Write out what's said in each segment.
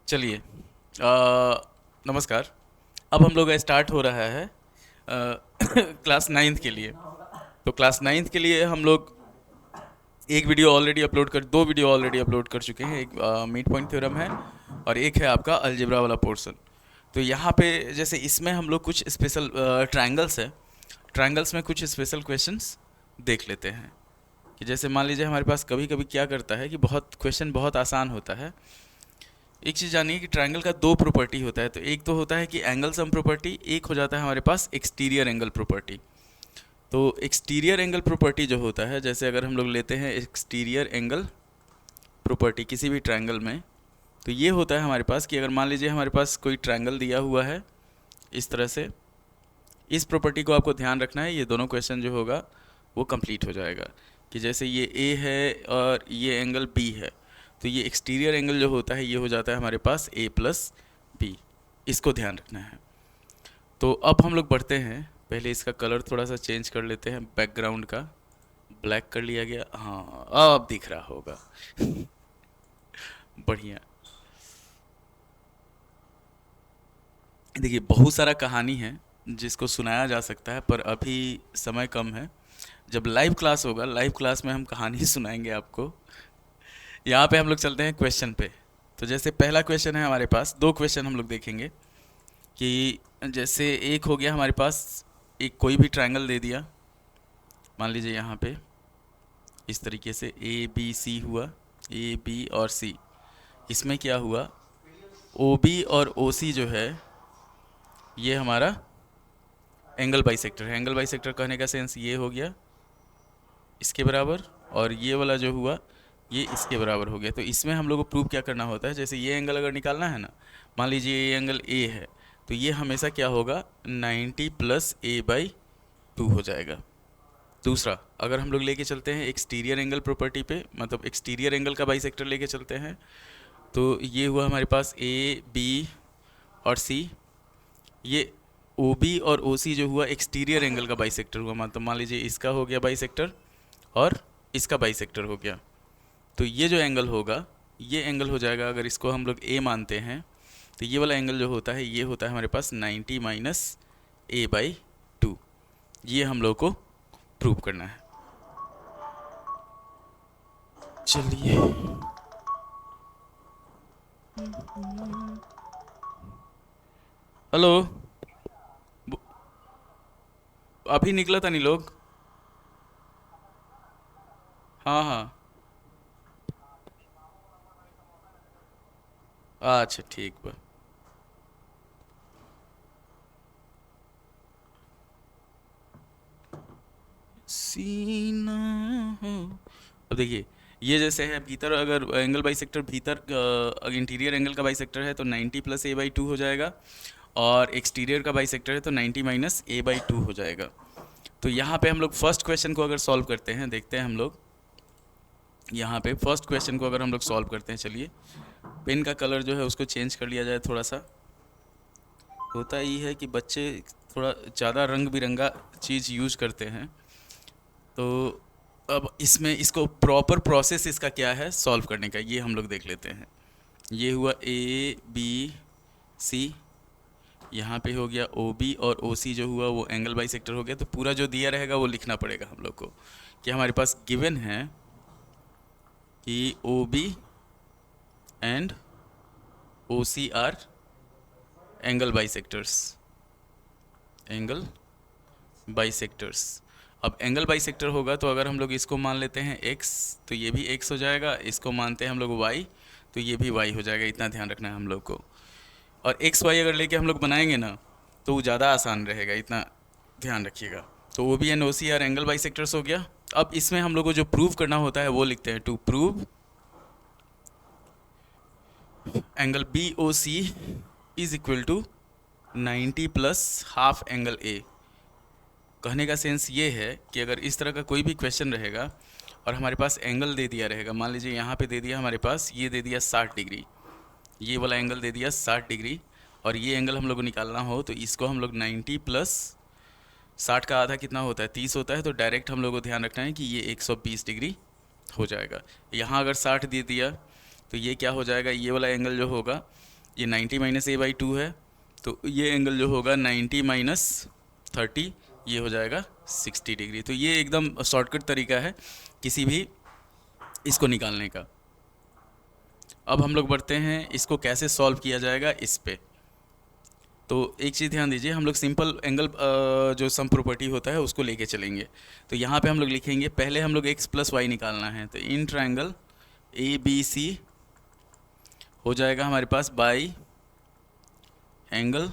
चलिए, नमस्कार। अब हम लोग का स्टार्ट हो रहा है क्लास नाइन्थ के लिए। तो क्लास नाइन्थ के लिए हम लोग एक वीडियो ऑलरेडी अपलोड कर दो वीडियो ऑलरेडी अपलोड कर चुके हैं। एक मिड पॉइंट थ्योरम है और एक है आपका अलजेब्रा वाला पोर्शन। तो यहाँ पे जैसे इसमें हम लोग कुछ स्पेशल ट्रायंगल्स है, ट्रायंगल्स में कुछ स्पेशल क्वेश्चंस देख लेते हैं। कि जैसे मान लीजिए हमारे पास कभी कभी क्या करता है कि बहुत क्वेश्चन बहुत आसान होता है। एक चीज़ जानिए कि ट्रायंगल का दो प्रॉपर्टी होता है। तो एक तो होता है कि एंगल सम प्रॉपर्टी, एक हो जाता है हमारे पास एक्सटीरियर एंगल प्रॉपर्टी। तो एक्सटीरियर एंगल प्रॉपर्टी जो होता है, जैसे अगर हम लोग लेते हैं एक्सटीरियर एंगल प्रॉपर्टी किसी भी ट्रायंगल में, तो ये होता है हमारे पास कि अगर मान लीजिए हमारे पास कोई ट्रायंगल दिया हुआ है इस तरह से, इस प्रॉपर्टी को आपको ध्यान रखना है, ये दोनों क्वेश्चन जो होगा वो कंप्लीट हो जाएगा। कि जैसे ये ए है और ये एंगल बी है, तो ये एक्सटीरियर एंगल जो होता है ये हो जाता है हमारे पास ए प्लस बी। इसको ध्यान रखना है। तो अब हम लोग बढ़ते हैं। पहले इसका कलर थोड़ा सा चेंज कर लेते हैं, बैकग्राउंड का ब्लैक कर लिया गया। हाँ, अब दिख रहा होगा। बढ़िया। देखिए, बहुत सारा कहानी है जिसको सुनाया जा सकता है, पर अभी समय कम है। जब लाइव क्लास होगा, लाइव क्लास में हम कहानी सुनाएंगे आपको। यहाँ पे हम लोग चलते हैं क्वेश्चन पे। तो जैसे पहला क्वेश्चन है हमारे पास, दो क्वेश्चन हम लोग देखेंगे। कि जैसे एक हो गया हमारे पास, एक कोई भी ट्रायंगल दे दिया, मान लीजिए यहाँ पे इस तरीके से ए बी सी हुआ, ए बी और सी। इसमें क्या हुआ, ओ बी और ओ सी जो है ये हमारा एंगल बाइसेक्टर है। एंगल बाइसेक्टर कहने का सेंस ये हो गया इसके बराबर, और ये वाला जो हुआ ये इसके बराबर हो गया। तो इसमें हम लोग को प्रूव क्या करना होता है, जैसे ये एंगल अगर निकालना है ना, मान लीजिए ये एंगल ए है, तो ये हमेशा क्या होगा 90 प्लस ए बाई 2 हो जाएगा। दूसरा, अगर हम लोग लेके चलते हैं एक्सटीरियर एंगल प्रॉपर्टी पे, मतलब एक्सटीरियर एंगल का बाइसेक्टर लेके चलते हैं, तो ये हुआ हमारे पास ए बी और सी। ये ओ बी और ओ सी जो हुआ एक्सटीरियर एंगल का बाइसेक्टर हुआ, मतलब मान लीजिए इसका हो गया बाइसेक्टर और इसका बाइसेक्टर हो गया। तो ये जो एंगल होगा ये एंगल हो जाएगा, अगर इसको हम लोग ए मानते हैं, तो ये वाला एंगल जो होता है ये होता है हमारे पास 90 माइनस ए बाई 2। ये हम लोग को प्रूव करना है। चलिए, हेलो। अभी निकला था नहीं लोग। हाँ हाँ, अच्छा ठीक बा। सीना हो। अब देखिए, ये जैसे है भीतर, अगर एंगल बाई सेक्टर भीतर इंटीरियर एंगल का बाई सेक्टर है तो 90 प्लस ए बाई 2 हो जाएगा, और एक्सटीरियर का बाई सेक्टर है तो 90 माइनस ए बाई 2 हो जाएगा। तो यहाँ पे हम लोग फर्स्ट क्वेश्चन को अगर सॉल्व करते हैं, देखते हैं हम लोग यहाँ पे फर्स्ट क्वेश्चन को अगर हम लोग सॉल्व करते हैं। चलिए, पेन का कलर जो है उसको चेंज कर लिया जाए थोड़ा सा। होता ही है कि बच्चे थोड़ा ज़्यादा रंग बिरंगा चीज़ यूज करते हैं। तो अब इसमें इसको प्रॉपर प्रोसेस इसका क्या है सॉल्व करने का, ये हम लोग देख लेते हैं। ये हुआ ए बी सी, यहाँ पे हो गया ओ बी और ओ सी जो हुआ वो एंगल बाई सेक्टर हो गया। तो पूरा जो दिया रहेगा वो लिखना पड़ेगा हम लोग को। कि हमारे पास गिवन है कि O B and O C are angle bisectors, angle bisectors. अब एंगल बाई सेक्टर होगा तो अगर हम लोग इसको मान लेते हैं x, तो ये भी x हो जाएगा। इसको मानते हैं हम लोग y, तो ये भी y हो जाएगा। इतना ध्यान रखना है हम लोग को। और एक्स वाई अगर लेके हम लोग बनाएंगे ना तो वो ज़्यादा आसान रहेगा, इतना ध्यान रखिएगा। तो वो भी and O C are angle bisectors हो गया। अब इसमें हम लोग को जो प्रूव करना होता है वो लिखते हैं, to prove angle B O C is equal to 90 plus half angle A. कहने का सेंस ये है कि अगर इस तरह का कोई भी क्वेश्चन रहेगा और हमारे पास एंगल दे दिया रहेगा, मान लीजिए यहाँ पे दे दिया हमारे पास, ये दे दिया 60 डिग्री, ये वाला एंगल दे दिया 60 डिग्री, और ये एंगल हम लोग को निकालना हो तो इसको हम लोग 90 प्लस 60 का आधा कितना होता है 30 होता है। तो डायरेक्ट हम लोग को ध्यान रखना है कि ये 120 डिग्री हो जाएगा। यहाँ अगर 60 दे दिया तो ये क्या हो जाएगा, ये वाला एंगल जो होगा ये 90 माइनस ए बाई 2 है, तो ये एंगल जो होगा 90 माइनस 30, ये हो जाएगा 60 डिग्री। तो ये एकदम शॉर्टकट तरीका है किसी भी इसको निकालने का। अब हम लोग बढ़ते हैं इसको कैसे सॉल्व किया जाएगा इस पे। तो एक चीज़ ध्यान दीजिए, हम लोग सिंपल एंगल जो सम प्रॉपर्टी होता है उसको लेके चलेंगे। तो यहाँ पे हम लोग लिखेंगे, पहले हम लोग x प्लस वाई निकालना है, तो इन ट्रायंगल ए बी सी हो जाएगा हमारे पास बाई एंगल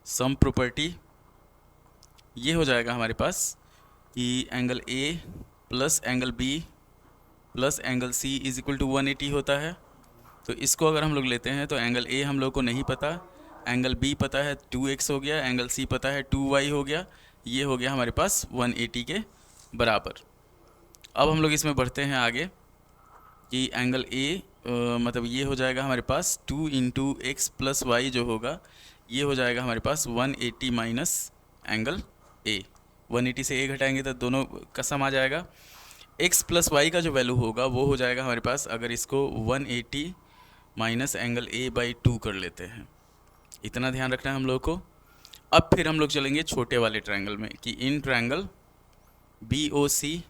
सम प्रॉपर्टी, ये हो जाएगा हमारे पास कि angle A plus angle B plus angle C is equal to 180 होता है। तो इसको अगर हम लोग लेते हैं तो एंगल ए हम लोग को नहीं पता, एंगल बी पता है 2x हो गया, एंगल सी पता है 2y हो गया, ये हो गया हमारे पास 180 के बराबर। अब हम लोग इसमें बढ़ते हैं आगे कि एंगल ए मतलब ये हो जाएगा हमारे पास 2 इंटू एक्स प्लस वाई जो होगा ये हो जाएगा हमारे पास 180 माइनस एंगल ए। 180 से ए घटाएंगे तो दोनों का सम आ जाएगा। x प्लस वाई का जो वैल्यू होगा वो हो जाएगा हमारे पास, अगर इसको 180 माइनस एंगल ए बाई 2 कर लेते हैं, इतना ध्यान रखना है हम लोग को। अब फिर हम लोग चलेंगे छोटे वाले ट्रायंगल में कि इन ट्रायंगल बी ओ सी,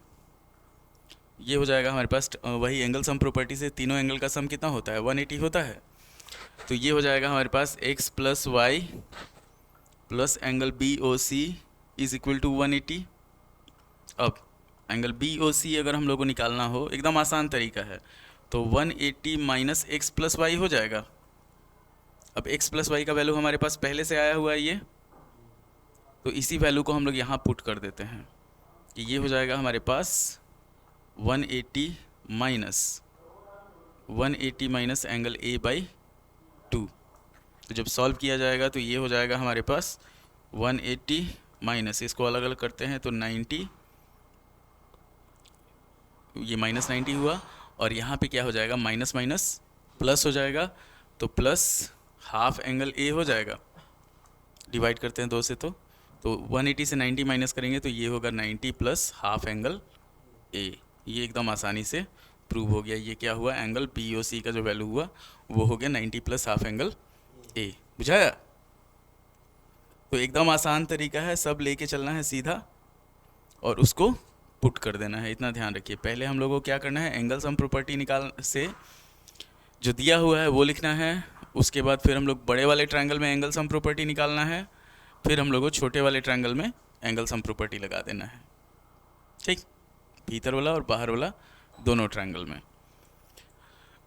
ये हो जाएगा हमारे पास वही एंगल सम प्रॉपर्टी से तीनों एंगल का सम कितना होता है 180 होता है। तो ये हो जाएगा हमारे पास x plus Y plus angle B O C is equal to 180। अब एंगल बी ओ सी अगर हम लोग को निकालना हो, एकदम आसान तरीका है, तो 180 माइनस एक्स प्लस वाई हो जाएगा। अब x प्लस वाई का वैल्यू हमारे पास पहले से आया हुआ है ये, तो इसी वैल्यू को हम लोग यहाँ पुट कर देते हैं कि ये हो जाएगा हमारे पास 180 माइनस एंगल ए बाई 2। तो जब सॉल्व किया जाएगा तो ये हो जाएगा हमारे पास 180 माइनस, इसको अलग अलग करते हैं तो 90, ये माइनस 90 हुआ, और यहाँ पे क्या हो जाएगा माइनस माइनस प्लस हो जाएगा, तो प्लस हाफ एंगल ए हो जाएगा। डिवाइड करते हैं 2 से, तो 180 से 90 माइनस करेंगे तो ये होगा 90 प्लस हाफ एंगल ए। ये एकदम आसानी से प्रूव हो गया। ये क्या हुआ, एंगल पी ओ सी का जो वैल्यू हुआ वो हो गया 90 प्लस हाफ एंगल ए। बुझाया? तो एकदम आसान तरीका है, सब लेके चलना है सीधा और उसको पुट कर देना है। इतना ध्यान रखिए, पहले हम लोगों को क्या करना है, एंगल सम प्रॉपर्टी निकाल से जो दिया हुआ है वो लिखना है, उसके बाद फिर हम लोग बड़े वाले ट्रायंगल में एंगल सम प्रॉपर्टी निकालना है, फिर हम लोग को छोटे वाले ट्रायंगल में एंगल सम प्रॉपर्टी लगा देना है। ठीक, भीतर वाला और बाहर वाला दोनों ट्रायंगल में।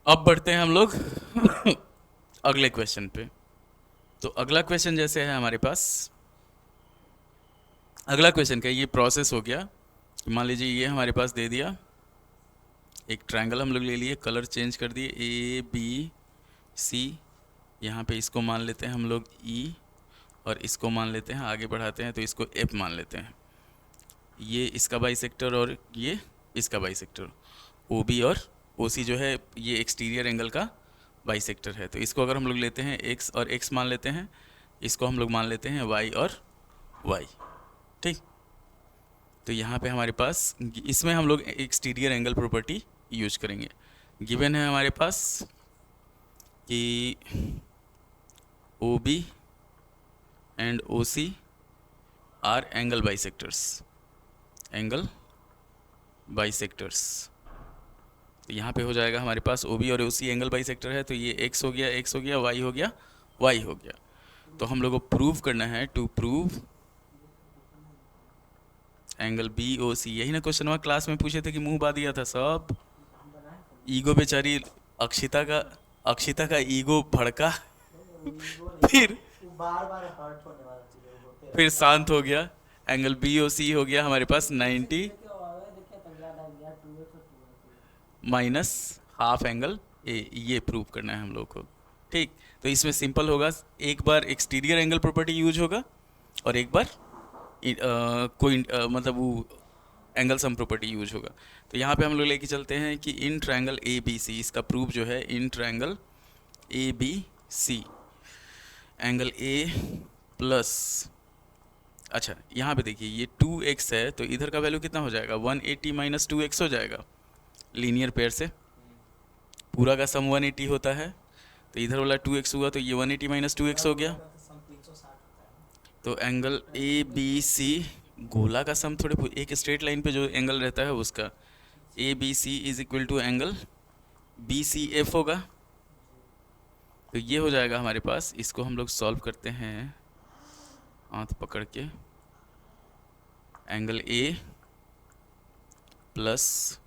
अब बढ़ते हैं हम लोग अगले क्वेश्चन पे। तो अगला क्वेश्चन जैसे है हमारे पास, अगला क्वेश्चन का ये प्रोसेस हो गया। मान लीजिए ये हमारे पास दे दिया एक ट्रायंगल, हम लोग ले लिए, कलर चेंज कर दिए, ए बी सी, यहाँ पे इसको मान लेते हैं हम लोग ई, और इसको मान लेते हैं, आगे बढ़ाते हैं तो इसको एफ मान लेते हैं। ये इसका बाइसेक्टर और ये इसका बाइसेक्टर, ओ बी और ओ सी जो है ये एक्सटीरियर एंगल का बाइसेक्टर है। तो इसको अगर हम लोग लेते हैं एक्स और एक्स मान लेते हैं, इसको हम लोग मान लेते हैं वाई और वाई। ठीक, तो यहाँ पे हमारे पास इसमें हम लोग एक्सटीरियर एंगल प्रॉपर्टी यूज करेंगे। गिवन है हमारे पास कि O B and O C are angle bisectors, angle bisectors. तो यहाँ पे हो जाएगा हमारे पास ओ बी और ओ सी एंगल बाइसेक्टर है, तो ये एक्स हो गया, एक्स हो गया, वाई हो गया, वाई हो गया। तो हम लोग को प्रूव करना है, to prove angle B O C. यही ना क्वेश्चन वहाँ क्लास में पूछे थे कि मुंह बा दिया था सब। ईगो बेचारी अक्षिता का ईगो भड़का फिर शांत हो गया। एंगल बी ओ सी हो गया हमारे पास 90 माइनस हाफ एंगल ए, ये प्रूव करना है हम लोग को। ठीक, तो इसमें सिंपल होगा, एक बार एक्सटीरियर एंगल प्रॉपर्टी यूज होगा और एक बार मतलब वो एंगल सम प्रॉपर्टी यूज होगा। तो यहाँ पे हम लोग लेके चलते हैं कि इन ट्रायंगल ए बी सी, इसका प्रूफ जो है in triangle A B C, angle A plus, अच्छा यहाँ पे देखिए ये 2x है, तो इधर का वैल्यू कितना हो जाएगा 180 माइनस 2x हो जाएगा लीनियर पेयर से। पूरा का सम 180 होता है, तो इधर वाला 2x हुआ, तो ये 180 माइनस 2x हो गया। तो एंगल ए बी सी, गोला का सम थोड़े एक स्ट्रेट लाइन पे जो एंगल रहता है उसका, A B C is equal to angle B C F होगा। तो ये हो जाएगा हमारे पास। इसको हम लोग सॉल्व करते हैं हाथ पकड़ के। Angle A plus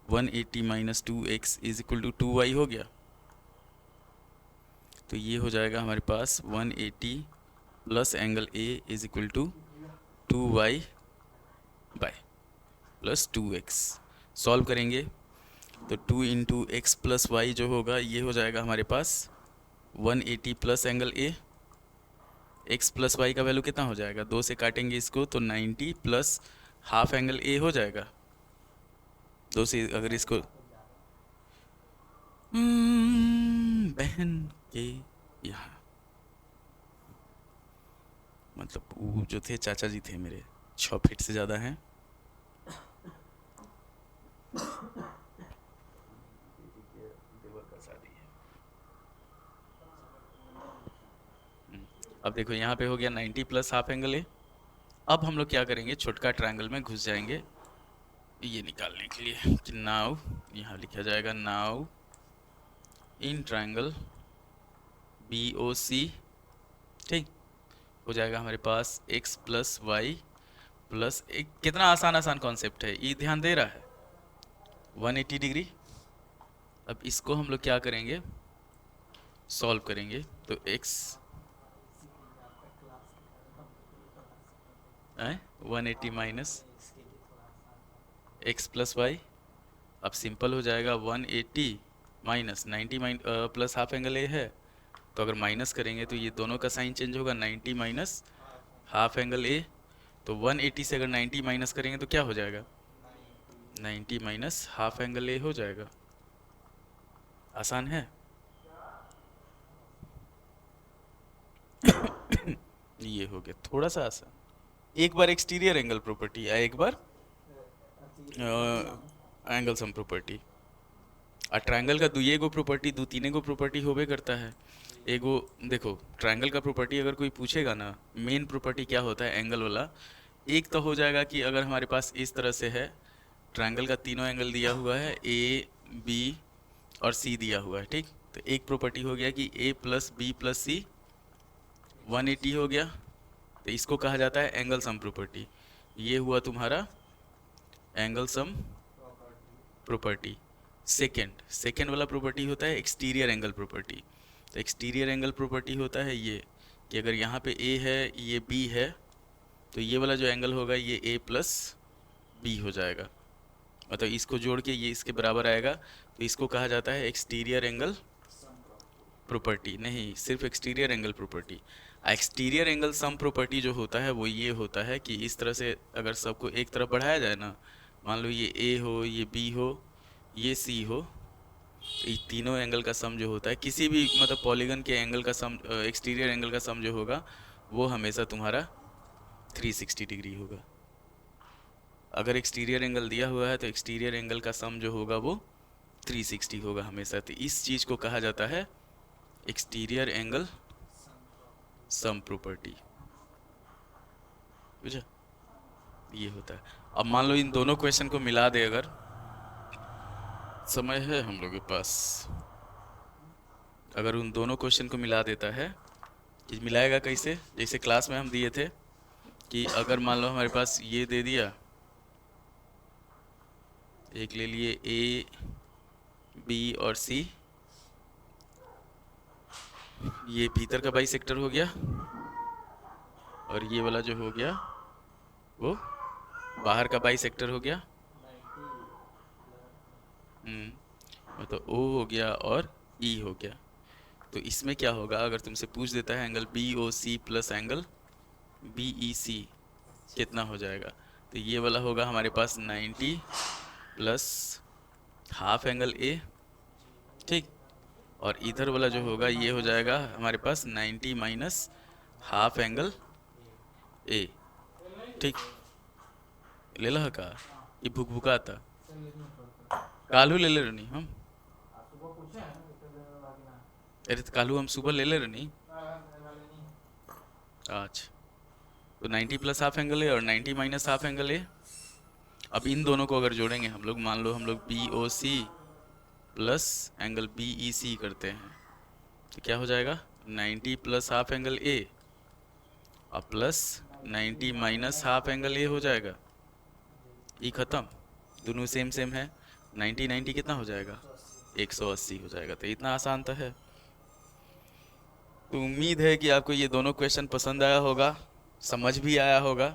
180 minus 2x is equal to 2y हो गया। तो ये हो जाएगा हमारे पास 180 plus angle A is equal to 2y by plus 2x। Solve करेंगे तो 2 इंटू एक्स प्लस वाई जो होगा ये हो जाएगा हमारे पास 180 plus angle A. X plus Y का वैल्यू कितना हो जाएगा, 2 से काटेंगे इसको तो 90 प्लस हाफ एंगल ए हो जाएगा। 2 से अगर इसको बहन के यहाँ, मतलब वो जो थे चाचा जी थे मेरे, 6 फीट से ज़्यादा हैं। अब देखो यहाँ पे हो गया 90 प्लस हाफ एंगल ए। अब हम लोग क्या करेंगे, छोटका ट्रायंगल में घुस जाएंगे ये निकालने के लिए कि नाउ, यहाँ लिखा जाएगा now in triangle B O C, ठीक हो जाएगा हमारे पास x प्लस वाई प्लस एक, कितना आसान आसान कॉन्सेप्ट है ये, ध्यान दे रहा है 180 डिग्री। अब इसको हम लोग क्या करेंगे, सॉल्व करेंगे तो x 180 minus X plus Y. अब सिंपल हो जाएगा 180 minus 90 plus half angle A है, तो अगर माइनस करेंगे तो ये दोनों का साइन चेंज होगा, 90 माइनस हाफ एंगल ए। तो 180 से अगर 90 माइनस करेंगे तो क्या हो जाएगा, 90 माइनस हाफ एंगल ए हो जाएगा। आसान है। ये हो गया थोड़ा सा आसान। एक बार एक्सटीरियर एंगल प्रॉपर्टी या एक बार एंगल सम प्रॉपर्टी। आ ट्रायंगल का दुइये गो प्रॉपर्टी, दो तीने गो प्रॉपर्टी होबे करता है। एगो देखो ट्रायंगल का प्रॉपर्टी अगर कोई पूछेगा ना, मेन प्रॉपर्टी क्या होता है एंगल वाला, एक तो हो जाएगा कि अगर हमारे पास इस तरह से है, ट्रायंगल का तीनों एंगल दिया हुआ है, ए बी और सी दिया हुआ है, ठीक। तो एक प्रॉपर्टी हो गया कि ए प्लस बी प्लस सी 180 हो गया, तो इसको कहा जाता है एंगल सम प्रॉपर्टी। ये हुआ तुम्हारा एंगल सम प्रॉपर्टी। सेकेंड वाला प्रॉपर्टी होता है एक्सटीरियर एंगल प्रॉपर्टी। तो एक्सटीरियर एंगल प्रॉपर्टी होता है ये कि अगर यहाँ पे ए है ये बी है, तो ये वाला जो एंगल होगा ये ए प्लस बी हो जाएगा, मतलब इसको जोड़ के ये इसके बराबर आएगा, तो इसको कहा जाता है एक्सटीरियर एंगल प्रॉपर्टी। नहीं, सिर्फ exterior angle property. Exterior angle sum property जो होता है वो ये होता है कि इस तरह से अगर सबको एक तरफ बढ़ाया जाए ना, मान लो ये ए हो, ये बी हो, ये सी हो, तो ये तीनों एंगल का सम जो होता है किसी भी मतलब पॉलीगन के एंगल का सम, एक्सटीरियर एंगल का सम जो होगा वो हमेशा तुम्हारा 360 डिग्री होगा। अगर एक्सटीरियर एंगल दिया हुआ है तो एक्सटीरियर एंगल का सम जो होगा वो 360 होगा हमेशा। तो इस चीज़ को कहा जाता है एक्सटीरियर एंगल सम प्रॉपर्टी, बुझा। ये होता है। अब मान लो इन दोनों क्वेश्चन को मिला दे, अगर समय है हम लोग के पास, अगर उन दोनों क्वेश्चन को मिला देता है, कि मिलाएगा कैसे, जैसे क्लास में हम दिए थे कि अगर मान लो हमारे पास ये दे दिया, एक ले लिए ए बी और सी, ये भीतर का बाई सेक्टर हो गया और ये वाला जो हो गया वो बाहर का बाई सेक्टर हो गया। मतलब ओ हो गया और ई हो गया। तो इसमें क्या होगा, अगर तुमसे पूछ देता है angle B O C plus angle B E C कितना हो जाएगा, तो ये वाला होगा हमारे पास 90 प्लस हाफ एंगल ए, ठीक। और इधर वाला जो होगा ये हो जाएगा हमारे पास 90 माइनस हाफ एंगल ए, ठीक। ले ला का ये भुक भुकाता कालू ले ले रही हम अरे तो कालू हम सुबह ले ले रहे नहीं। अच्छा, तो 90 प्लस हाफ एंगल ए और 90 माइनस हाफ एंगल ए। अब इन दोनों को अगर जोड़ेंगे हम लोग, मान लो हम लोग B O C plus angle B E C करते हैं, तो क्या हो जाएगा? 90 प्लस हाफ एंगल ए और प्लस 90 माइनस हाफ एंगल ए हो जाएगा। ई खत्म, दोनों सेम सेम है। 90 90 कितना हो जाएगा? 180 हो जाएगा। तो इतना आसान तो है। तो उम्मीद है कि आपको ये दोनों क्वेश्चन पसंद आया होगा, समझ भी आया होगा।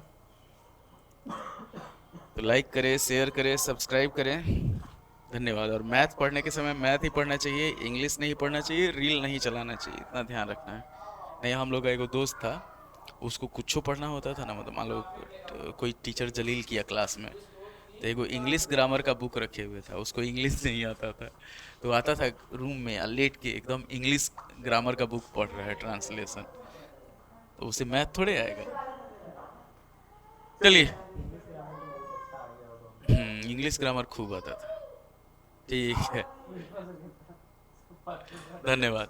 तो लाइक करें, शेयर करें, सब्सक्राइब करें। धन्यवाद। और मैथ पढ़ने के समय मैथ ही पढ़ना चाहिए, इंग्लिश नहीं पढ़ना चाहिए, रील नहीं चलाना चाहिए, इतना ध्यान रखना है। नहीं, हम लोग का एक दोस्त था, उसको कुछ पढ़ना होता था ना, मतलब मान लो कोई टीचर जलील किया क्लास में, तो एगो इंग्लिश ग्रामर का बुक रखे हुए था, उसको इंग्लिश नहीं आता था, तो आता था रूम में लेट के एकदम इंग्लिश ग्रामर का बुक पढ़ रहा है ट्रांसलेशन, तो उसे मैथ थोड़े आएगा। चलिए, इंग्लिश ग्रामर खूब आता था। ठीक है, धन्यवाद।